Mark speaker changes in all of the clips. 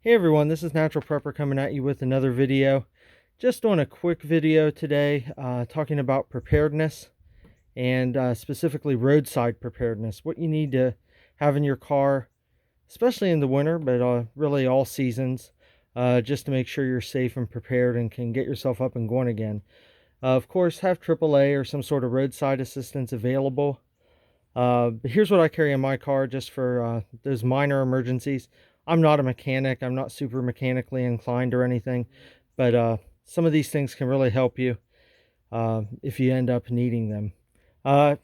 Speaker 1: Hey everyone, this is Natural Prepper coming at you with another video. Just doing a quick video today talking about preparedness and specifically roadside preparedness. What you need to have in your car, especially in the winter, but really all seasons, just to make sure you're safe and prepared and can get yourself up and going again. Of course, have AAA or some sort of roadside assistance available. But here's what I carry in my car just for those minor emergencies. I'm not a mechanic. I'm not super mechanically inclined or anything, but some of these things can really help you if you end up needing them. Uh,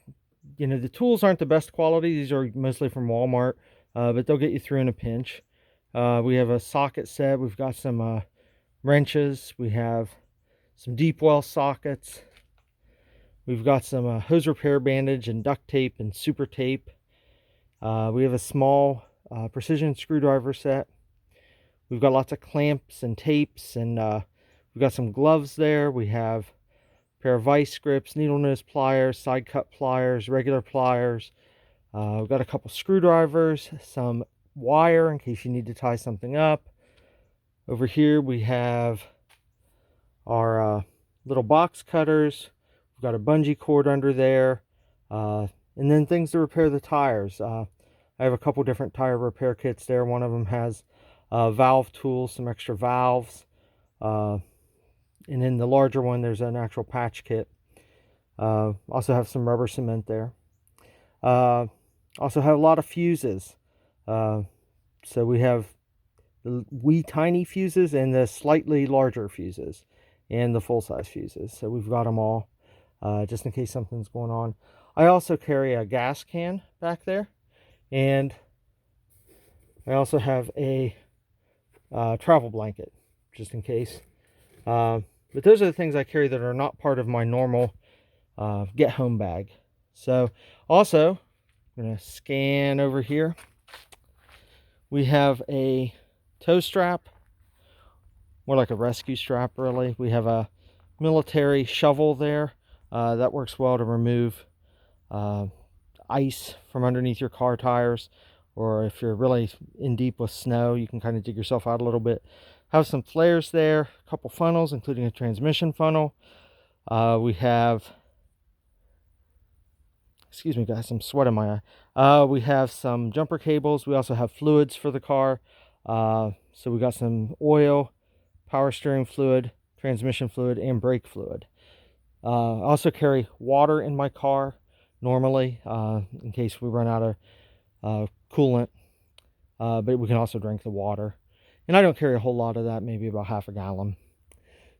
Speaker 1: the tools aren't the best quality. These are mostly from Walmart, but they'll get you through in a pinch. We have a socket set. We've got some wrenches. We have some deep well sockets. We've got some hose repair bandage and duct tape and super tape. We have a small precision screwdriver set. We've got lots of clamps and tapes, and we've got some gloves there. We have a pair of vice grips, needle nose pliers, side cut pliers, regular pliers. We've got a couple screwdrivers, some wire in case you need to tie something up. Over here we have our little box cutters. We've got a bungee cord under there, and then things to repair the tires. I have a couple different tire repair kits there. One of them has valve tools, some extra valves, and in the larger one there's an actual patch kit. Also have some rubber cement there. Also have a lot of fuses. So we have the wee tiny fuses and the slightly larger fuses and the full-size fuses. So we've got them all. Just in case something's going on. I also carry a gas can back there, and I also have a travel blanket just in case. But those are the things I carry that are not part of my normal get home bag. So also, I'm going to scan over here. We have a tow strap, more like a rescue strap really. We have a military shovel there. That works well to remove ice from underneath your car tires, or if you're really in deep with snow, you can kind of dig yourself out a little bit. Have some flares there, a couple funnels, including a transmission funnel. We have, excuse me guys, some sweat in my eye. We have some jumper cables. We also have fluids for the car. So we got some oil, power steering fluid, transmission fluid, and brake fluid. I also carry water in my car normally in case we run out of coolant, but we can also drink the water. And I don't carry a whole lot of that, maybe about half a gallon.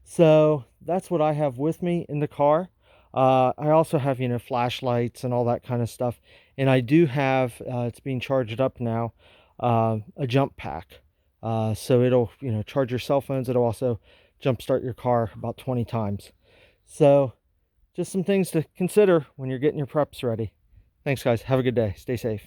Speaker 1: So that's what I have with me in the car. I also have, flashlights and all that kind of stuff. And I do have, it's being charged up now, a jump pack. So it'll, charge your cell phones. It'll also jump start your car about 20 times. So just some things to consider when you're getting your preps ready. Thanks guys. Have a good day. Stay safe.